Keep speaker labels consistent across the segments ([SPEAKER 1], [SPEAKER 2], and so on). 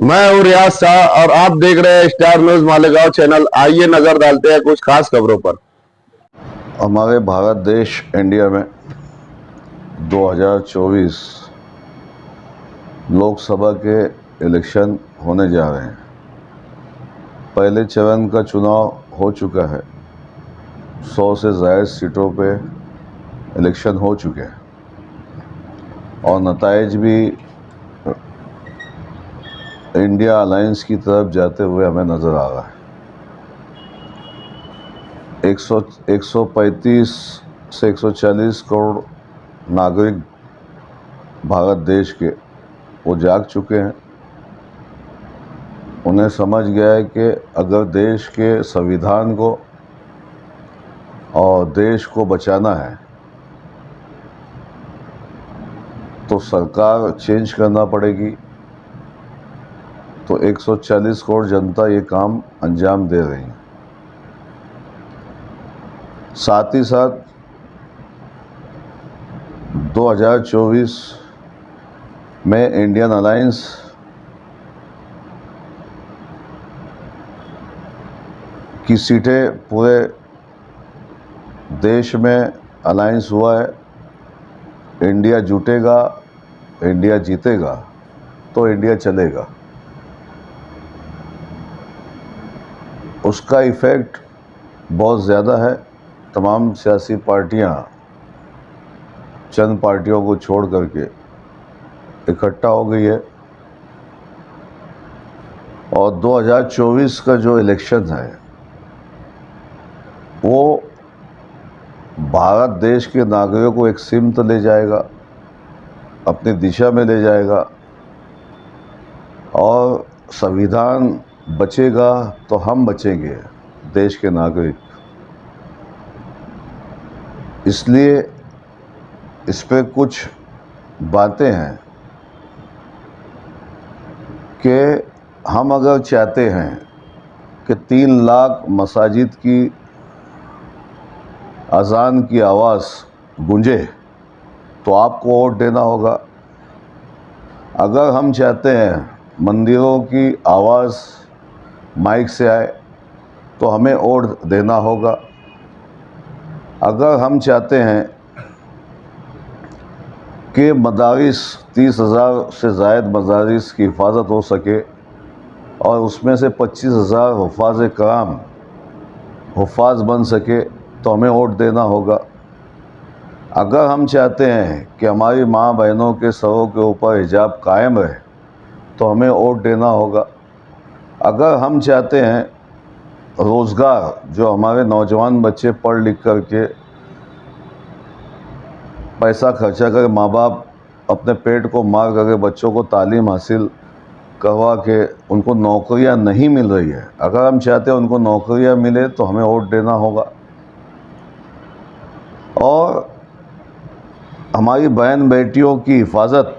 [SPEAKER 1] मैं हूँ रियाज शाह और आप देख रहे हैं स्टार न्यूज मालेगांव चैनल। आइए नजर डालते हैं कुछ खास खबरों पर।
[SPEAKER 2] हमारे भारत देश इंडिया में 2024 लोकसभा के इलेक्शन होने जा रहे हैं। पहले चरण का चुनाव हो चुका है। 100 से ज़्यादा सीटों पे इलेक्शन हो चुके हैं और नताइज भी इंडिया अलायंस की तरफ जाते हुए हमें नज़र आ रहा है। 135 से 140 करोड़ नागरिक भारत देश के वो जाग चुके हैं। उन्हें समझ गया है कि अगर देश के संविधान को और देश को बचाना है तो सरकार चेंज करना पड़ेगी। तो 140 करोड़ जनता ये काम अंजाम दे रही है। साथ ही साथ 2024 में इंडियन अलायंस की सीटें पूरे देश में अलायंस हुआ है। इंडिया जुटेगा, इंडिया जीतेगा तो इंडिया चलेगा। उसका इफ़ेक्ट बहुत ज़्यादा है। तमाम सियासी पार्टियां चंद पार्टियों को छोड़ करके इकट्ठा हो गई है और 2024 का जो इलेक्शन है वो भारत देश के नागरिकों को एक सिमत ले जाएगा, अपनी दिशा में ले जाएगा और संविधान बचेगा तो हम बचेंगे, देश के नागरिक। इसलिए इस पे कुछ बातें हैं कि हम अगर चाहते हैं कि 3 लाख मसाजिद की अज़ान की आवाज़ गूंजे तो आपको वोट देना होगा। अगर हम चाहते हैं मंदिरों की आवाज़ माइक से आए तो हमें वोट देना होगा। अगर हम चाहते हैं कि मदारिस 30,000 से ज़ायद मदारिस की हिफाजत हो सके और उसमें से 25,000 हुफ़ाज़ कराम हुफ़ाज़ बन सके तो हमें वोट देना होगा। अगर हम चाहते हैं कि हमारी माँ बहनों के सरों के ऊपर हिजाब कायम रहे तो हमें वोट देना होगा। अगर हम चाहते हैं रोज़गार, जो हमारे नौजवान बच्चे पढ़ लिख कर के पैसा खर्चा कर माँ बाप अपने पेट को मार करके बच्चों को तालीम हासिल करवा के उनको नौकरियां नहीं मिल रही है, अगर हम चाहते हैं उनको नौकरियां मिले तो हमें वोट देना होगा। और हमारी बहन बेटियों की हिफाजत,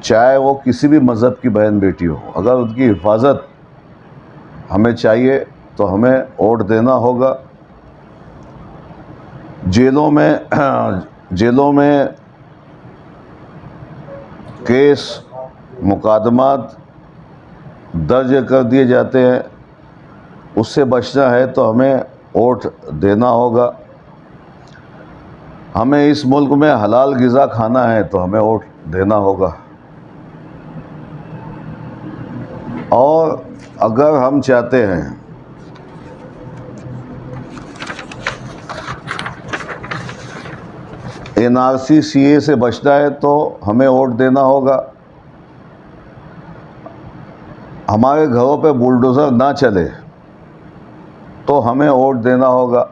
[SPEAKER 2] चाहे वो किसी भी मज़हब की बहन बेटी हो, अगर उनकी हिफाजत हमें चाहिए तो हमें वोट देना होगा। जेलों में केस मुकदमात दर्ज कर दिए जाते हैं, उससे बचना है तो हमें वोट देना होगा। हमें इस मुल्क में हलाल ग़िज़ा खाना है तो हमें वोट देना होगा। और अगर हम चाहते हैं NRC CA से बचना है तो हमें वोट देना होगा। हमारे घरों पे बुलडोज़र ना चले तो हमें वोट देना होगा।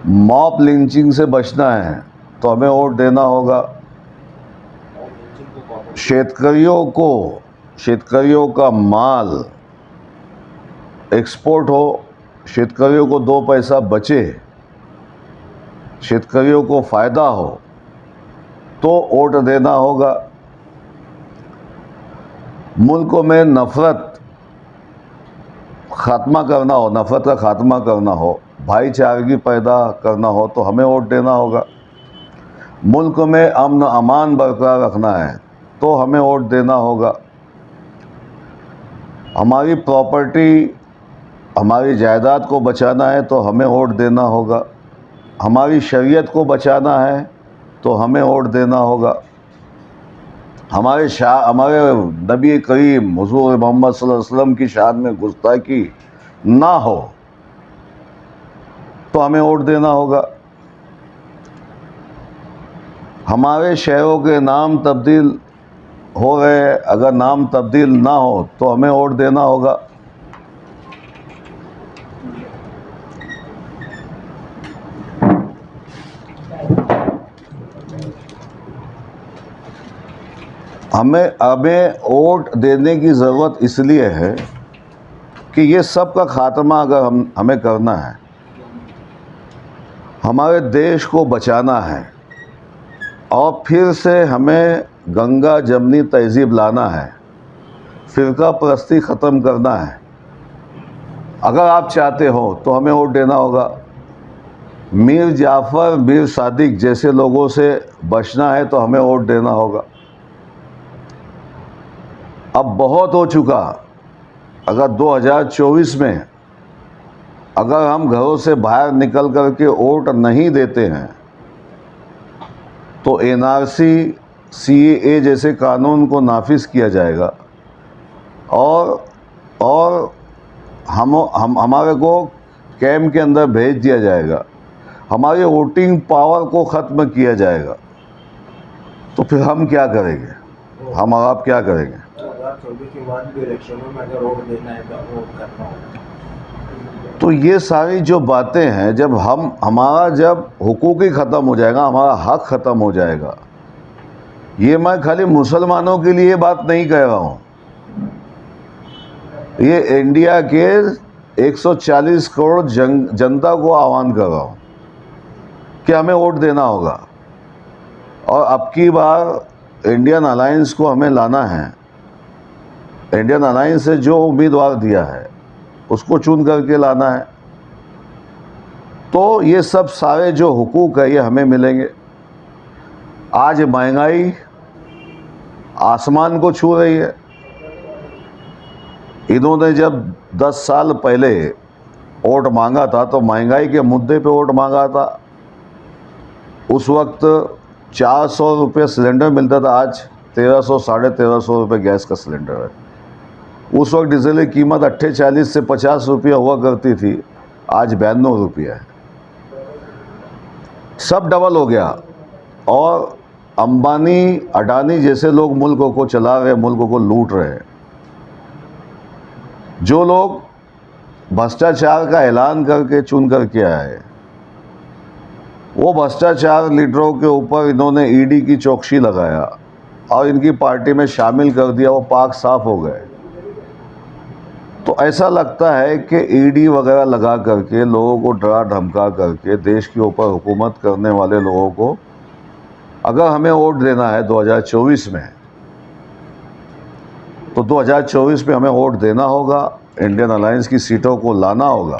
[SPEAKER 2] मॉब लिंचिंग से बचना है तो हमें वोट देना होगा। शेतकरियों का माल एक्सपोर्ट हो, शेतकरियों को 2 पैसा बचे, शेतकरियों को फ़ायदा हो तो वोट देना होगा। मुल्कों में नफ़रत ख़ात्मा करना हो, नफ़रत का ख़ात्मा करना हो, भाईचारगी पैदा करना हो तो हमें वोट देना होगा। मुल्क में अमन अमान बरकरार रखना है तो हमें वोट देना होगा। हमारी प्रॉपर्टी, हमारी जायदाद को बचाना है तो हमें वोट देना होगा। हमारी शरीयत को बचाना है तो हमें वोट देना होगा। हमारे नबी करीम हुज़ूर मोहम्मद सल्लल्लाहु अलैहि वसल्लम की शान में गुस्ताखी ना हो तो हमें वोट देना होगा। हमारे शहरों के नाम तब्दील हो गए, अगर नाम तब्दील ना हो तो हमें वोट देना होगा। हमें वोट देने की ज़रूरत इसलिए है कि ये सब का खात्मा अगर हमें करना है, हमारे देश को बचाना है और फिर से हमें गंगा जमनी तहज़ीब लाना है, फ़िरका परस्ती ख़त्म करना है, अगर आप चाहते हो तो हमें वोट देना होगा। मीर जाफ़र, मीर सादिक जैसे लोगों से बचना है तो हमें वोट देना होगा। अब बहुत हो चुका। अगर 2024 में अगर हम घरों से बाहर निकल कर के वोट नहीं देते हैं तो एनआरसी, सीएए जैसे कानून को नाफिज किया जाएगा और हमारे को कैंप के अंदर भेज दिया जाएगा, हमारी वोटिंग पावर को ख़त्म किया जाएगा। तो फिर हम क्या करेंगे, हम और आप क्या करेंगे?
[SPEAKER 3] 2024 के बाद भी इलेक्शनों में अगर वोट देना है तो वोट करना होगा।
[SPEAKER 2] तो ये सारी जो बातें हैं, जब हमारा जब हुकूक ही ख़त्म हो जाएगा, हमारा हक ख़त्म हो जाएगा। ये मैं खाली मुसलमानों के लिए बात नहीं कह रहा हूँ, ये इंडिया के 140 करोड़ जनता को आह्वान कर रहा हूँ कि हमें वोट देना होगा। और अब की बार इंडियन अलायंस को हमें लाना है। इंडियन अलायंस से जो उम्मीदवार दिया है उसको चुन करके लाना है। तो ये सब सारे जो हुकूक है ये हमें मिलेंगे। आज महंगाई आसमान को छू रही है। इन्होंने जब 10 साल पहले वोट मांगा था तो महंगाई के मुद्दे पे वोट मांगा था। उस वक्त 400 रुपये सिलेंडर मिलता था, आज 1300 साढ़े 1300 रुपये गैस का सिलेंडर है। उस वक्त डीजल की कीमत 48 से 50 रुपया हुआ करती थी, आज 92 रुपया है। सब डबल हो गया। और अंबानी, अडानी जैसे लोग मुल्कों को चला रहे, मुल्कों को लूट रहे हैं। जो लोग भ्रष्टाचार का ऐलान करके चुन करके आए, वो भ्रष्टाचार लीडरों के ऊपर इन्होंने ईडी की चौकसी लगाया और इनकी पार्टी में शामिल कर दिया, वो पाक साफ हो गए। तो ऐसा लगता है कि ईडी वगैरह लगा करके लोगों को डरा धमका करके देश के ऊपर हुकूमत करने वाले लोगों को अगर हमें वोट देना है 2024 में, तो 2024 में हमें वोट देना होगा, इंडियन अलायंस की सीटों को लाना होगा।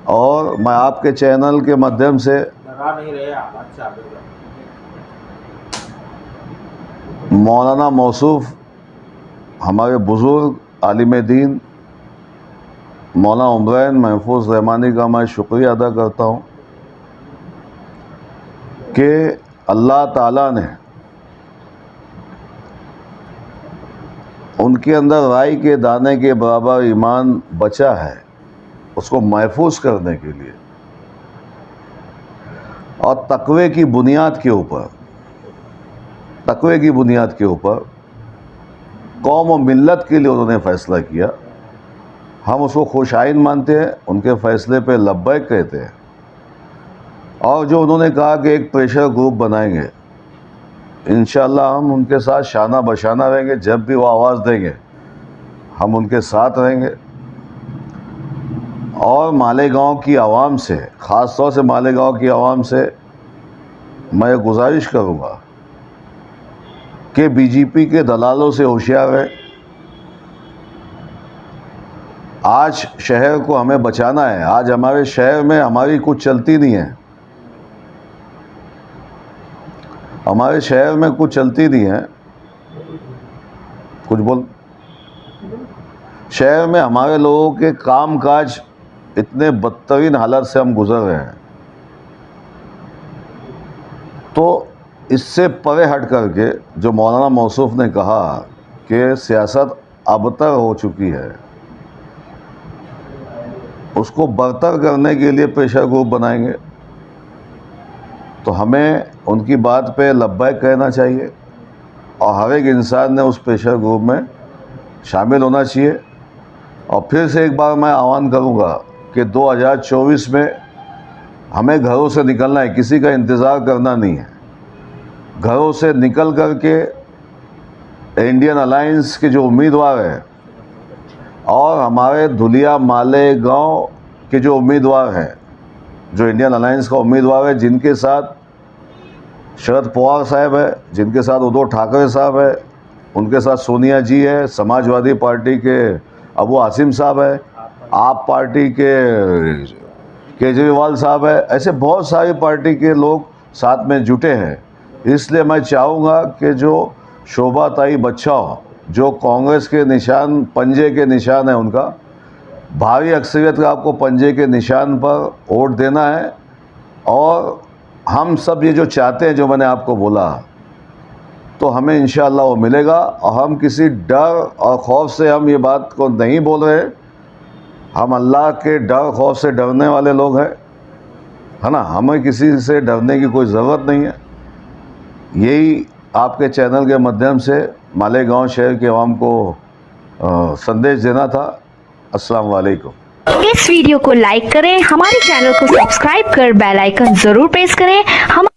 [SPEAKER 2] और मैं आपके चैनल के माध्यम से
[SPEAKER 3] डरा नहीं रहे आप, अच्छा आगे
[SPEAKER 2] मौलाना मौसूफ, हमारे बुज़ुर्ग आलिम दीन मौलाना उमरैन महफूज रहमानी का मैं शुक्रिया अदा करता हूँ कि अल्लाह ताला ने उनके अंदर राई के दाने के बराबर ईमान बचा है, उसको महफूज करने के लिए और तकवे की बुनियाद के ऊपर कौम और मिल्लत के लिए उन्होंने फ़ैसला किया। हम उसको खुशाइन मानते हैं, उनके फ़ैसले पे लब्बैक कहते हैं। और जो उन्होंने कहा कि एक प्रेशर ग्रुप बनाएंगे, इंशाअल्लाह हम उनके साथ शाना बशाना रहेंगे। जब भी वो आवाज़ देंगे हम उनके साथ रहेंगे। और मालेगांव की आवाम से, ख़ास तौर से मालेगांव की आवाम से मैं गुजारिश करूँगा कि बीजेपी के दलालों से होशियार है। आज शहर को हमें बचाना है। आज हमारे शहर में हमारी कुछ चलती नहीं है, हमारे शहर में कुछ चलती नहीं है। कुछ बोल। शहर में हमारे लोगों के कामकाज इतने बदतरीन हालत से हम गुजर रहे हैं, तो इससे परे हट करके जो मौलाना मौसूफ ने कहा कि सियासत अबतर हो चुकी है, उसको बरतर करने के लिए प्रेशर ग्रुप बनाएंगे, तो हमें उनकी बात पे लब्बैक कहना चाहिए और हर एक इंसान ने उस प्रेशर ग्रुप में शामिल होना चाहिए। और फिर से एक बार मैं आह्वान करूंगा कि 2024 में हमें घरों से निकलना है, किसी का इंतज़ार करना नहीं है। घरों से निकल कर के इंडियन अलायंस के जो उम्मीदवार हैं और हमारे धुलिया मालेगांव के जो उम्मीदवार हैं, जो इंडियन अलायंस का उम्मीदवार है, जिनके साथ शरद पवार साहब है, जिनके साथ उद्धव ठाकरे साहब है, उनके साथ सोनिया जी है, समाजवादी पार्टी के अबू आसिम साहब है, आप पार्टी के केजरीवाल साहब है, ऐसे बहुत सारी पार्टी के लोग साथ में जुटे हैं। इसलिए मैं चाहूँगा कि जो शोभाताई बच्चाओं, जो कांग्रेस के निशान, पंजे के निशान है उनका, भारी अक्सरियत का आपको पंजे के निशान पर वोट देना है। और हम सब ये जो चाहते हैं, जो मैंने आपको बोला, तो हमें इंशाअल्लाह वो मिलेगा। और हम किसी डर और खौफ से हम ये बात को नहीं बोल रहे, हम अल्लाह के डर खौफ से डरने वाले लोग हैं, है ना। हमें किसी से डरने की कोई ज़रूरत नहीं है। यही आपके चैनल के माध्यम से मालेगांव शहर के आवाम को संदेश देना था। अस्सलाम वालेकुम।
[SPEAKER 4] इस वीडियो को लाइक करें, हमारे चैनल को सब्सक्राइब कर बेल आइकन जरूर प्रेस करें। हम